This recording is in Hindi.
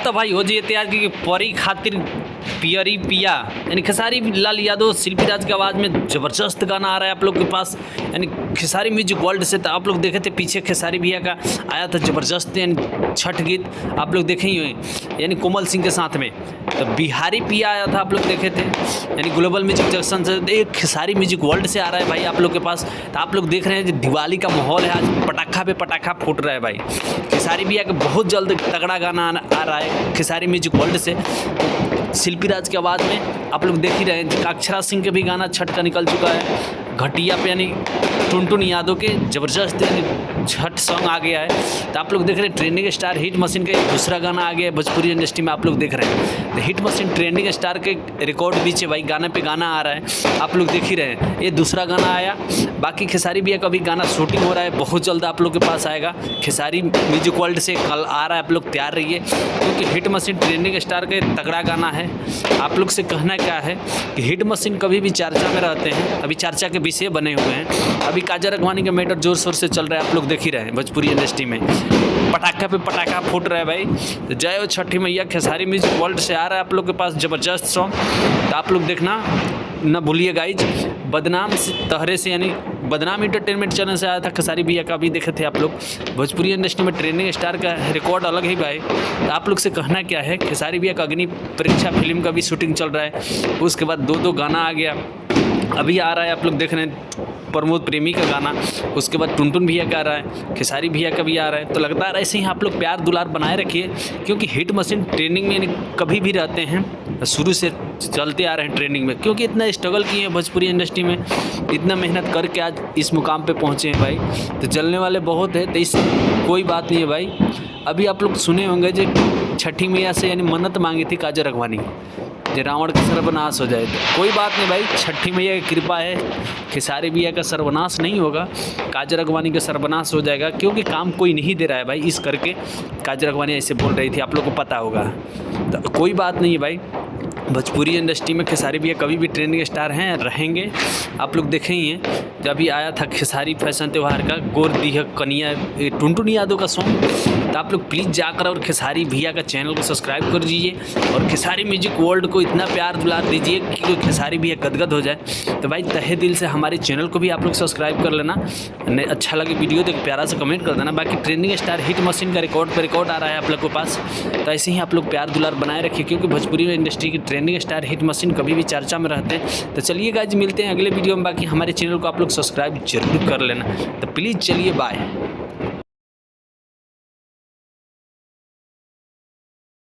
तो भाई हो जाइए तैयार की परी खातिर पियरी पिया यानी खेसारी लाल यादव शिल्पी राज की आवाज़ में ज़बरदस्त गाना आ रहा है आप लोग के पास यानी खेसारी म्यूजिक वर्ल्ड से। तो आप लोग देखे थे पीछे खेसारी भैया का आया था ज़बरदस्त यानी छठ गीत आप लोग देखे ही हुए यानी कोमल सिंह के साथ में। तो बिहारी पिया आया था आप लोग देखे थे यानी ग्लोबल म्यूजिक जंक्शन से। एक खेसारी म्यूजिक वर्ल्ड से आ रहा है भाई आप लोग के पास। तो आप लोग देख रहे हैं जो दिवाली का माहौल है, आज पटाखा पे पटाखा फूट रहा है भाई। खेसारी भैया का बहुत जल्द तगड़ा गाना आ रहा है खेसारी म्यूजिक वर्ल्ड से शिल्पी राज की आवाज़ में। आप लोग देख ही रहे हैं अक्षरा सिंह के भी गाना छठ का निकल चुका है। घटिया पे यानी टुनटुन यादव के ज़बरदस्त यानी छठ सॉन्ग आ गया है। तो आप लोग देख रहे हैं ट्रेंडिंग स्टार हिट मशीन का दूसरा गाना आ गया है भोजपुरी इंडस्ट्री में। आप लोग देख रहे हैं तो हिट मशीन ट्रेंडिंग स्टार के रिकॉर्ड बीच भाई गाने पे गाना आ रहा है आप लोग देख ही रहे हैं। ये दूसरा गाना आया। बाकी खेसारी भैया का भी गाना शूटिंग हो रहा है, बहुत जल्द आप लोग के पास आएगा। खेसारी म्यूजिक वर्ल्ड से कल आ रहा है, आप लोग तैयार रहिए क्योंकि हिट मशीन ट्रेंडिंग स्टार के तगड़ा गाना है। आप लोग से कहना क्या है कि हिट मशीन कभी भी चर्चा में रहते हैं, अभी चर्चा के विषय बने हुए हैं। अभी काजल अगवानी का मैटर जोर शोर से चल रहा है, आप लोग देख ही रहे हैं भोजपुरी इंडस्ट्री में पटाखा पे पटाखा फूट रहा है भाई। तो जय हो छठी मैया, खेसारी म्यूजिक वर्ल्ड से आ रहा है आप लोग के पास ज़बरदस्त सॉन्ग। तो आप लोग देखना न भूलिए गाइज। बदनाम से तहरे से यानी बदनाम इंटरटेनमेंट चैनल से आया था खेसारी भैया का, भी देखे थे आप लोग। भोजपुरी इंडस्ट्री में ट्रेंडिंग स्टार का रिकॉर्ड अलग ही भाई। तो आप लोग से कहना क्या है, खेसारी भैया का अग्नि परीक्षा फिल्म का भी शूटिंग चल रहा है। उसके बाद दो गाना आ गया, अभी आ रहा है आप लोग देख रहे हैं प्रमोद प्रेमी का गाना। उसके बाद टुनटुन भैया का आ रहा है, खेसारी भैया का भी आ रहा है। तो लगता है ऐसे ही आप लोग प्यार दुलार बनाए रखिए क्योंकि हिट मशीन ट्रेंडिंग में कभी भी रहते हैं, शुरू से चलते आ रहे हैं ट्रेंडिंग में क्योंकि इतना स्ट्रगल किए हैं भोजपुरी इंडस्ट्री में, इतना मेहनत करके आज इस मुकाम पे पहुँचे हैं भाई। तो जलने वाले बहुत है, तो इससे कोई बात नहीं है भाई। अभी आप लोग सुने होंगे जो छठी मैया से यानी मन्नत मांगी थी काजल अगवानी जो रावण का सर्वनाश हो जाए। तो कोई बात नहीं भाई, छठी मैया की कृपा है, खेसारी भैया का सर्वनाश नहीं होगा, काजल अगवानी का सर्वनाश हो जाएगा क्योंकि काम कोई नहीं दे रहा है भाई। इस करके काजल अगवानी ऐसे बोल रही थी, आप लोग को पता होगा। तो कोई बात नहीं है भाई, भोजपुरी इंडस्ट्री में खेसारी भैया कभी भी ट्रेंडिंग स्टार हैं, रहेंगे। आप लोग देखे ही हैं जब अभी आया था खेसारी फैशन त्यौहार का गोर दीह कनिया टुनटुन यादव का सॉन्ग। तो आप लोग प्लीज़ जाकर और खेसारी भैया का चैनल को सब्सक्राइब कर दीजिए और खेसारी म्यूजिक वर्ल्ड को इतना प्यार दुलार दीजिए कि खेसारी भैया गदगद हो जाए। तो भाई तहे दिल से हमारे चैनल को भी आप लोग सब्सक्राइब कर लेना। अच्छा लगे वीडियो तो प्यारा से कमेंट कर देना। बाकी ट्रेंडिंग स्टार हिट मशीन का रिकॉर्ड पर रिकॉर्ड आ रहा है आप लोग के पास। तो ऐसे ही आप लोग प्यार दुलार बनाए रखिए क्योंकि भोजपुरी इंडस्ट्री की ट्रेंडिंग स्टार हिट मशीन कभी भी चर्चा में रहते हैं। तो चलिए गाइस मिलते हैं अगले वीडियो में। बाकी हमारे चैनल को आप लोग सब्सक्राइब जरूर कर लेना। तो प्लीज़ चलिए बाय।